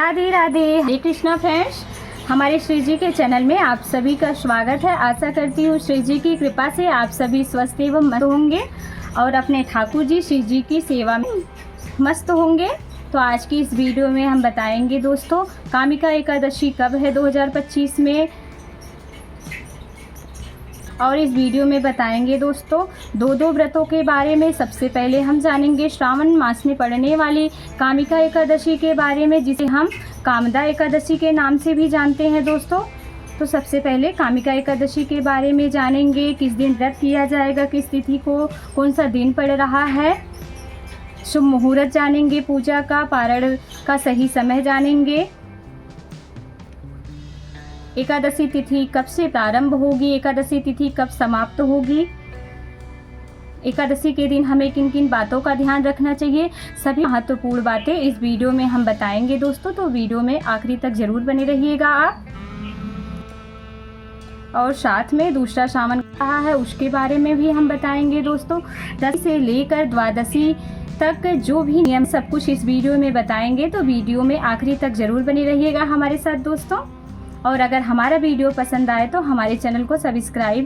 राधे राधे, हरे Krishna friends. हमारे श्री जी के channel में आप सभी का स्वागत है। आशा करती हूँ श्री जी की कृपा से आप सभी स्वस्थ एवं मस्त होंगे और अपने ठाकुर जी श्री जी की सेवा में मस्त होंगे। तो आज की इस वीडियो में हम बताएंगे दोस्तों, कामिका एकादशी कब है 2025 में, और इस वीडियो में बताएंगे दोस्तों दो व्रतों के बारे में। सबसे पहले हम जानेंगे श्रावण मास में पड़ने वाली कामिका एकादशी के बारे में, जिसे हम कामदा एकादशी के नाम से भी जानते हैं दोस्तों। तो सबसे पहले कामिका एकादशी के बारे में जानेंगे, किस दिन व्रत किया जाएगा, किस तिथि को, कौन सा दिन पड़ रहा है, शुभ मुहूर्त जानेंगे, पूजा का पारण का सही समय जानेंगे, एकादशी तिथि कब से प्रारंभ होगी, एकादशी तिथि कब समाप्त होगी, एकादशी के दिन हमें किन किन बातों का ध्यान रखना चाहिए, सभी महत्वपूर्ण बातें इस वीडियो में हम बताएंगे दोस्तों। तो वीडियो में आखिरी तक जरूर बने रहिएगा आप। और साथ में दूसरा श्रावण कहा है उसके बारे में भी हम बताएंगे दोस्तों। 10 से लेकर द्वादशी तक जो भी नियम सब कुछ इस वीडियो में बताएंगे, तो वीडियो में आखिरी तक जरूर बने रहिएगा हमारे साथ दोस्तों। और अगर हमारा वीडियो पसंद आए तो हमारे चैनल को सब्सक्राइब,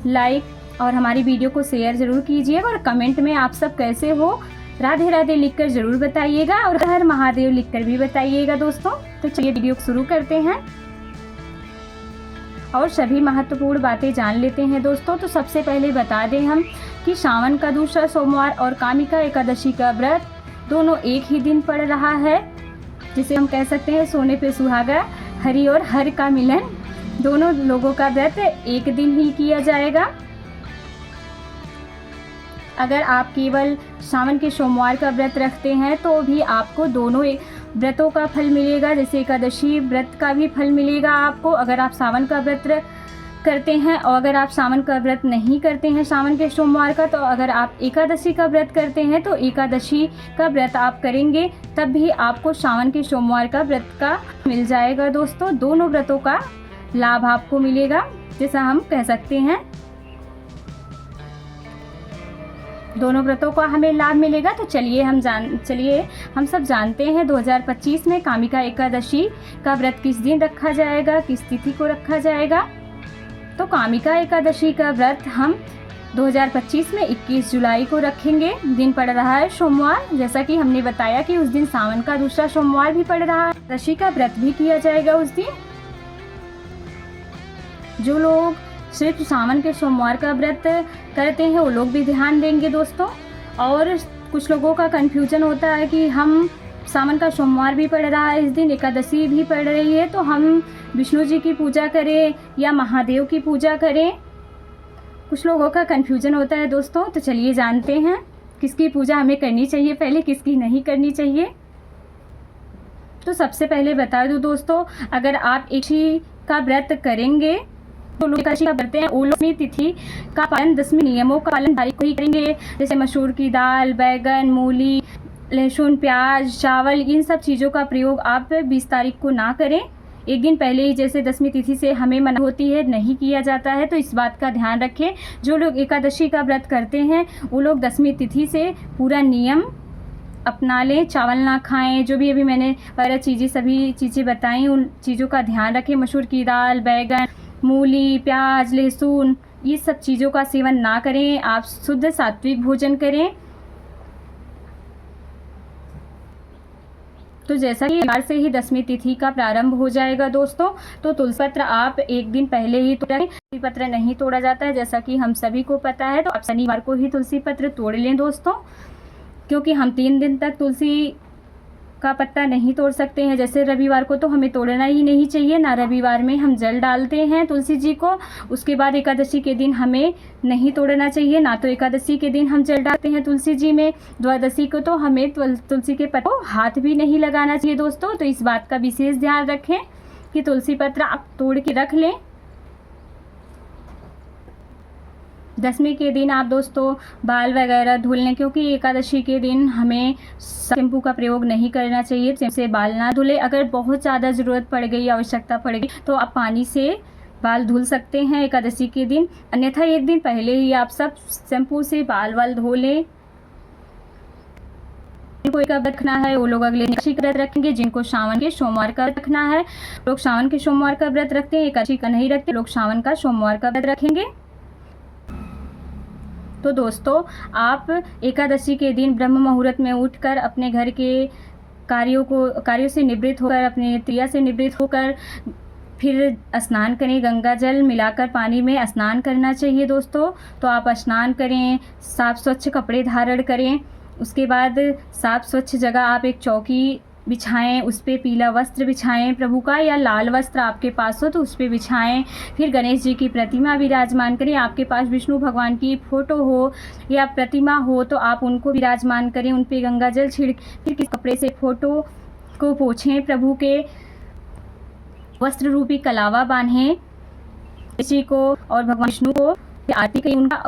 लाइक और हमारी वीडियो को शेयर ज़रूर कीजिएगा। और कमेंट में आप सब कैसे हो राधे राधे लिखकर ज़रूर बताइएगा, और हर महादेव लिखकर भी बताइएगा दोस्तों। तो चलिए वीडियो शुरू करते हैं और सभी महत्वपूर्ण बातें जान लेते हैं दोस्तों। तो सबसे पहले बता दें हम कि सावन का दूसरा सोमवार और कामिका एकादशी का व्रत दोनों एक ही दिन पड़ रहा है, जिसे हम कह सकते हैं सोने पे सुहागा, हरि और हर का मिलन। दोनों लोगों का व्रत एक दिन ही किया जाएगा। अगर आप केवल सावन के सोमवार का व्रत रखते हैं तो भी आपको दोनों व्रतों का फल मिलेगा, जैसे एकादशी व्रत का भी फल मिलेगा आपको अगर आप सावन का व्रत करते हैं। और अगर आप सावन का व्रत नहीं करते हैं सावन के सोमवार का, तो अगर आप एकादशी का व्रत करते हैं तो एकादशी का व्रत आप करेंगे तब भी आपको सावन के सोमवार का व्रत का मिल जाएगा दोस्तों। दोनों व्रतों का लाभ आपको मिलेगा, जैसा हम कह सकते हैं दोनों व्रतों का हमें लाभ मिलेगा। तो चलिए हम सब जानते हैं 2025 में कामिका एकादशी का व्रत किस दिन रखा जाएगा, किस तिथि को रखा जाएगा। तो कामिका एकादशी का व्रत हम 2025 में 21 जुलाई को रखेंगे। दिन पड़ रहा है सोमवार, जैसा कि हमने बताया कि उस दिन सावन का दूसरा सोमवार भी पड़ रहा है। एकादशी का व्रत भी किया जाएगा उस दिन। जो लोग सिर्फ सावन के सोमवार का व्रत करते हैं वो लोग भी ध्यान देंगे दोस्तों। और कुछ लोगों का कन्फ्यूजन होता है कि हम सावन का सोमवार भी पड़ रहा है, इस दिन एकादशी भी पड़ रही है, तो हम विष्णु जी की पूजा करें या महादेव की पूजा करें। कुछ लोगों का कन्फ्यूजन होता है दोस्तों। तो चलिए जानते हैं किसकी पूजा हमें करनी चाहिए पहले, किसकी नहीं करनी चाहिए। तो सबसे पहले बता दूं दोस्तों, अगर आप एकादशी का व्रत करेंगे तो लोग एकादशी का करते हैं वो लोग अपनी तिथि का पालन 10वें नियमों का पालन तारीख को ही करेंगे, जैसे मसूर की दाल, बैगन, मूली, लहसुन, प्याज, चावल, इन सब चीज़ों का प्रयोग आप 20 तारीख को ना करें। एक दिन पहले ही, जैसे 10वीं तिथि से हमें मना होती है, नहीं किया जाता है। तो इस बात का ध्यान रखें। जो लोग एकादशी का व्रत करते हैं वो लोग 10वीं तिथि से पूरा नियम अपना लें, चावल ना खाएं। जो भी अभी मैंने सभी चीज़ें बताई उन चीज़ों का ध्यान रखें। मसूर की दाल, बैगन, मूली, प्याज, लहसुन, ये सब चीज़ों का सेवन ना करें। आप शुद्ध सात्विक भोजन करें। तो जैसा कि बार से ही 10वीं तिथि का प्रारंभ हो जाएगा दोस्तों, तो तुलसी पत्र आप एक दिन पहले ही तोड़ें। तुलसी पत्र नहीं तोड़ा जाता है, जैसा कि हम सभी को पता है। तो आप शनिवार को ही तुलसी पत्र तोड़ लें दोस्तों, क्योंकि हम 3 दिन तक तुलसी का पत्ता नहीं तोड़ सकते हैं। जैसे रविवार को तो हमें तोड़ना ही नहीं चाहिए, ना रविवार में हम जल डालते हैं तुलसी जी को। उसके बाद एकादशी के दिन हमें नहीं तोड़ना चाहिए, ना तो एकादशी के दिन हम जल डालते हैं तुलसी जी में। द्वादशी को तो हमें तुलसी के पत्ते को हाथ भी नहीं लगाना चाहिए दोस्तों। तो इस बात का विशेष ध्यान रखें कि तुलसी पत्र आप तोड़ के रख लें। 10वीं के दिन आप दोस्तों बाल वगैरह धुल लें, क्योंकि एकादशी के दिन हमें शैम्पू का प्रयोग नहीं करना चाहिए। से बाल ना धुले। अगर बहुत ज़्यादा ज़रूरत पड़ गई, आवश्यकता पड़ गई, तो आप पानी से बाल धुल सकते हैं एकादशी के दिन। अन्यथा एक दिन पहले ही आप सब शैम्पू से बाल धो लें। जिनको एक व्रत रखना है वो लोग अगले एकादशी का व्रत रखेंगे। जिनको सावन के सोमवार का व्रत रखना है लोग सावन के सोमवार का व्रत रखते हैं, एकादशी का नहीं रखते, लोग सावन का सोमवार का व्रत रखेंगे। तो दोस्तों, आप एकादशी के दिन ब्रह्म मुहूर्त में उठकर अपने घर के कार्यों से निवृत्त होकर, अपने क्रिया से निवृत्त होकर फिर स्नान करें। गंगा जल मिलाकर पानी में स्नान करना चाहिए दोस्तों। तो आप स्नान करें, साफ स्वच्छ कपड़े धारण करें। उसके बाद साफ स्वच्छ जगह आप एक चौकी बिछाएं, उस पर पीला वस्त्र बिछाएं प्रभु का, या लाल वस्त्र आपके पास हो तो उस पर बिछाएं। फिर गणेश जी की प्रतिमा विराजमान करें। आपके पास विष्णु भगवान की फ़ोटो हो या प्रतिमा हो तो आप उनको विराजमान करें, उन पर गंगा जल छिड़क, फिर किस कपड़े से फ़ोटो को पोंछें, प्रभु के वस्त्र रूपी कलावा बांधें जी को और भगवान विष्णु को आरती करें। उनका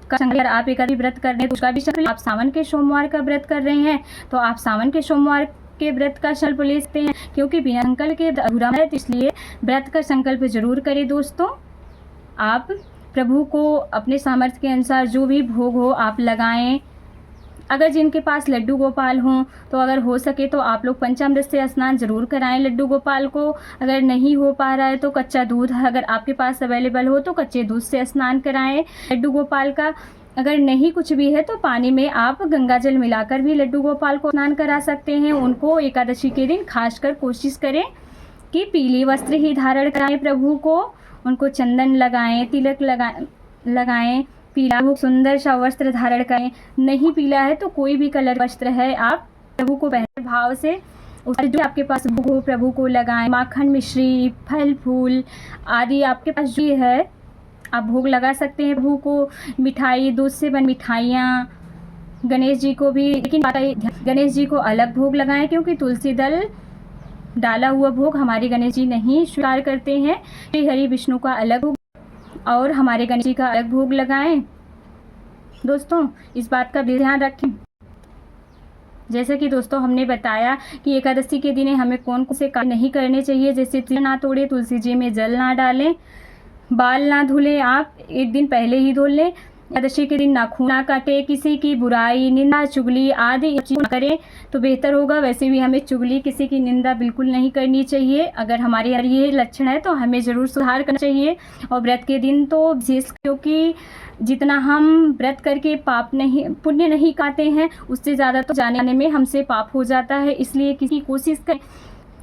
का संकल्प, आप एकादशी व्रत कर रहे हैं तो उसका भी संकल्प। आप सावन के सोमवार का व्रत कर रहे हैं तो आप सावन के सोमवार के व्रत का संकल्प ले सकते हैं, क्योंकि बिना संकल्प के अधूरा है, तो इसलिए व्रत का संकल्प जरूर करें दोस्तों। आप प्रभु को अपने सामर्थ्य के अनुसार जो भी भोग हो आप लगाएं। अगर जिनके पास लड्डू गोपाल हों तो अगर हो सके तो आप लोग पंचामृत से स्नान जरूर कराएं लड्डू गोपाल को। अगर नहीं हो पा रहा है तो कच्चा दूध अगर आपके पास अवेलेबल हो तो कच्चे दूध से स्नान कराएं लड्डू गोपाल का। अगर नहीं कुछ भी है तो पानी में आप गंगा जल मिलाकर भी लड्डू गोपाल को स्नान करा सकते हैं। उनको एकादशी के दिन खासकर कोशिश करें कि पीले वस्त्र ही धारण कराएं प्रभु को। उनको चंदन लगाएं, तिलक लगाएं, पीला सुंदर सा वस्त्र धारण करें। नहीं पीला है तो कोई भी कलर वस्त्र है आप प्रभु को पहने भाव से उसका जो आपके पास भोग हो प्रभु को लगाएं। माखन, मिश्री, फल फूल आदि आपके पास जो है आप भोग लगा सकते हैं प्रभु को। मिठाई, दूध से बनी मिठाइयाँ, गणेश जी को भी, लेकिन गणेश जी को अलग भोग लगाएं, क्योंकि तुलसी दल डाला हुआ भोग हमारे गणेश जी नहीं स्वीकार करते हैं। श्री हरि विष्णु का अलग भोग और हमारे गणेश जी का अलग भोग लगाएं। दोस्तों, इस बात का ध्यान रखें। जैसे कि दोस्तों हमने बताया कि एकादशी के दिन हमें कौन कौन से कार्य नहीं करने चाहिए, जैसे तिल ना तोड़े, तुलसी जी में जल ना डालें, बाल ना धुलें, आप एक दिन पहले ही धो लें। एकादशी के दिन नाखून ना काटे, किसी की बुराई, निंदा, चुगली आदि चीज करें तो बेहतर होगा। वैसे भी हमें चुगली, किसी की निंदा बिल्कुल नहीं करनी चाहिए। अगर हमारे ये लक्षण है तो हमें ज़रूर सुधार करना चाहिए। और व्रत के दिन तो विशेष, क्योंकि जितना हम व्रत करके पुण्य नहीं काटे हैं उससे ज़्यादा तो जाने में हमसे पाप हो जाता है। इसलिए किसी कोशिश करें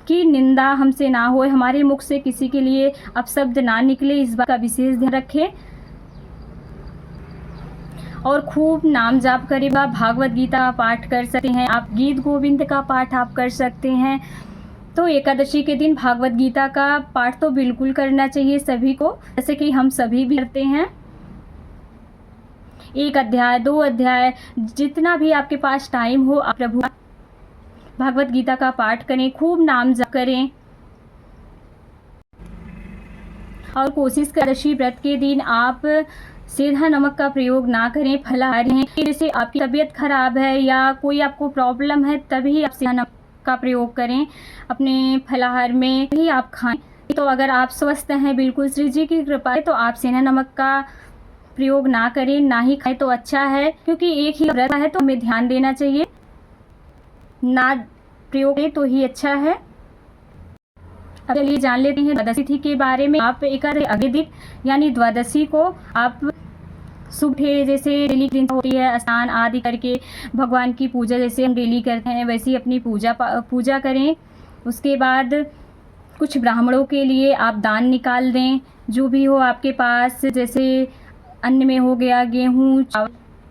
कि निंदा हमसे ना हो, हमारे मुख से किसी के लिए अपशब्द ना निकले, इस बात का विशेष ध्यान रखें। और खूब नाम जाप करें। भागवत गीता का पाठ कर सकते हैं आप, गीत गोविंद का पाठ आप कर सकते हैं। तो एकादशी के दिन भागवत गीता का पाठ तो बिल्कुल करना चाहिए सभी को, जैसे कि हम सभी भी करते हैं। 1 अध्याय 2 अध्याय जितना भी आपके पास टाइम हो आप प्रभु भागवत गीता का पाठ करें, खूब नाम जाप करें। और कोशिश करें एकादशी व्रत के दिन आप सीधा नमक का प्रयोग ना करें। फलाहारी हैं, जैसे आपकी तबीयत खराब है या कोई आपको प्रॉब्लम है तभी आप सीधा नमक का प्रयोग करें अपने फलाहार में, ही आप खाएं। तो अगर आप स्वस्थ हैं बिल्कुल श्री जी की कृपा है तो आप सीधा नमक का प्रयोग ना करें, ना ही खाएं तो अच्छा है, क्योंकि एक ही व्रत है तो हमें ध्यान देना चाहिए, ना प्रयोग करें तो ही अच्छा है। अब चलिए जान लेते हैं द्वादशी तिथि के बारे में। आप एकादशी अगले दिन यानी द्वादशी को आप सुबह जैसे डेली दिन होती है स्नान आदि करके भगवान की पूजा जैसे हम डेली करते हैं वैसे ही अपनी पूजा करें। उसके बाद कुछ ब्राह्मणों के लिए आप दान निकाल दें, जो भी हो आपके पास, जैसे अन्न में हो गया गेहूँ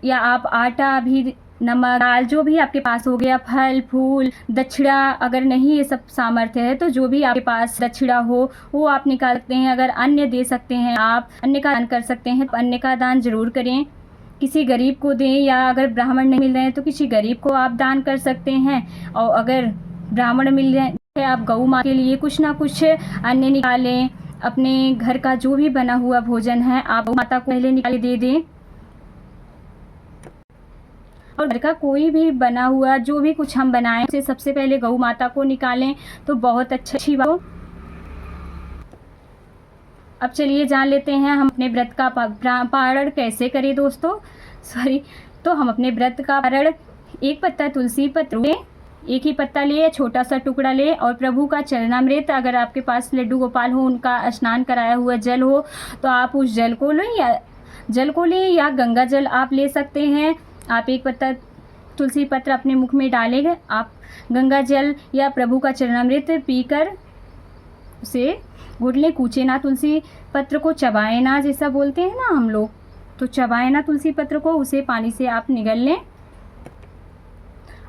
या आप आटा भी, नमक, दाल, जो भी आपके पास हो गया, फल फूल, दक्षिणा। अगर नहीं ये सब सामर्थ्य है तो जो भी आपके पास दक्षिणा हो वो आप निकाल सकते हैं। अगर अन्य दे सकते हैं आप अन्य का दान कर सकते हैं, तो अन्य का दान जरूर करें। किसी गरीब को दें, या अगर ब्राह्मण नहीं मिल रहे हैं तो किसी गरीब को आप दान कर सकते हैं। और अगर ब्राह्मण मिल रहे हैं आप गौ माता के लिए कुछ ना कुछ अन्य निकालें। अपने घर का जो भी बना हुआ भोजन है आप गौ माता को पहले निकाल दे दें। और घर का कोई भी बना हुआ जो भी कुछ हम बनाएं उसे सबसे पहले गौ माता को निकालें तो बहुत अच्छी बात। अब चलिए जान लेते हैं हम अपने व्रत का पारण कैसे करें दोस्तों। तो हम अपने व्रत का पारण एक पत्ता तुलसी पत्र ले, एक ही पत्ता ले या छोटा सा टुकड़ा ले, और प्रभु का चरणामृत, अगर आपके पास लड्डू गोपाल हो, उनका स्नान कराया हुआ जल हो तो आप उस जल को लें या गंगा जल आप ले सकते हैं। आप एक पत्ता तुलसी पत्र अपने मुख में डालेंगे, आप गंगा जल या प्रभु का चरणामृत पीकर उसे घुट लें। कूचे ना तुलसी पत्र को, चबाए ना, जैसा बोलते हैं ना हम लोग, तो चबाए ना तुलसी पत्र को, उसे पानी से आप निगल लें।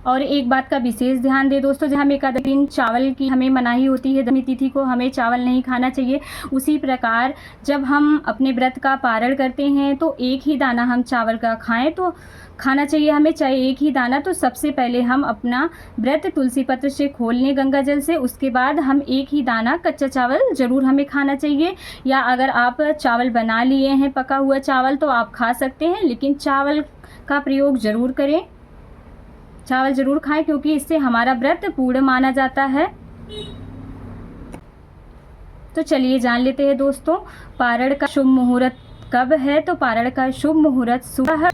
और एक बात का विशेष ध्यान दें दोस्तों, जहाँ हम एकादशी दिन चावल की हमें मनाही होती है, दशमी तिथि को हमें चावल नहीं खाना चाहिए। उसी प्रकार जब हम अपने व्रत का पारण करते हैं तो एक ही दाना हम चावल का खाएं तो खाना चाहिए हमें, चाहे एक ही दाना। तो सबसे पहले हम अपना व्रत तुलसी पत्र से खोल लें गंगा जल से, उसके बाद हम एक ही दाना कच्चा चावल ज़रूर हमें खाना चाहिए। या अगर आप चावल बना लिए हैं, पका हुआ चावल, तो आप खा सकते हैं, लेकिन चावल का प्रयोग ज़रूर करें, चावल ज़रूर खाएं, क्योंकि इससे हमारा व्रत पूर्ण माना जाता है। तो चलिए जान लेते हैं दोस्तों, पारण का शुभ मुहूर्त कब है। तो पारण का शुभ मुहूर्त सुबह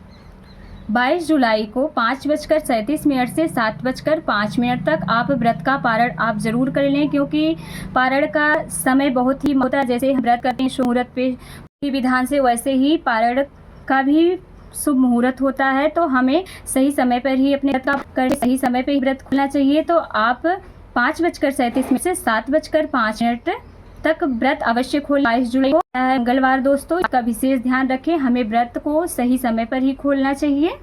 22 जुलाई को 5:37 से 7:05 तक आप व्रत का पारण आप ज़रूर कर लें, क्योंकि पारण का समय बहुत ही होता है। जैसे हम व्रत करते हैं शुभ मुहूर्त पे विधान से, वैसे ही पारण का भी शुभ मुहूर्त होता है। तो हमें सही समय पर ही अपने व्रत का कर सही समय पर ही व्रत खोलना चाहिए। तो आप 5:37 से 7:05 तक व्रत अवश्य खोलें। 22 जुलाई को है मंगलवार दोस्तों, इसका विशेष ध्यान रखें, हमें व्रत को सही समय पर ही खोलना चाहिए।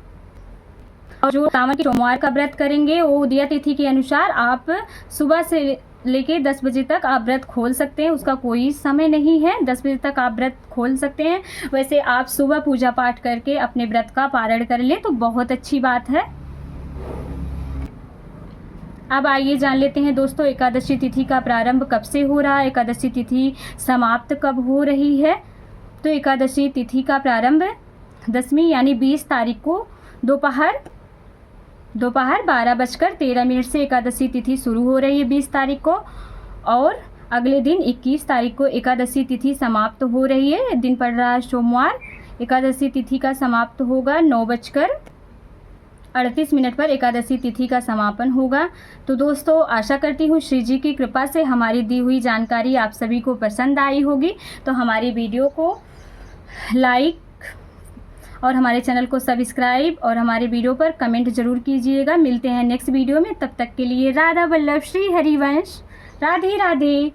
और जो सावन के सोमवार का व्रत करेंगे वो उदया तिथि के अनुसार आप सुबह से लेके 10 बजे तक आप व्रत खोल सकते हैं, उसका कोई समय नहीं है, 10 बजे तक आप व्रत खोल सकते हैं। वैसे आप सुबह पूजा पाठ करके अपने व्रत का पारण कर लें तो बहुत अच्छी बात है। अब आइए जान लेते हैं दोस्तों, एकादशी तिथि का प्रारंभ कब से हो रहा है, एकादशी तिथि समाप्त कब हो रही है। तो एकादशी तिथि का प्रारंभ दशमी यानी 20 तारीख को दोपहर 12:13 से एकादशी तिथि शुरू हो रही है 20 तारीख को, और अगले दिन 21 तारीख को एकादशी तिथि समाप्त हो रही है। दिन पड़ रहा है सोमवार। एकादशी तिथि का समाप्त होगा 9:38 पर एकादशी तिथि का समापन होगा। तो दोस्तों आशा करती हूँ श्री जी की कृपा से हमारी दी हुई जानकारी आप सभी को पसंद आई होगी। तो हमारी वीडियो को लाइक और हमारे चैनल को सब्सक्राइब और हमारे वीडियो पर कमेंट जरूर कीजिएगा। मिलते हैं नेक्स्ट वीडियो में, तब तक के लिए राधा वल्लभ श्री हरिवंश। राधे राधे।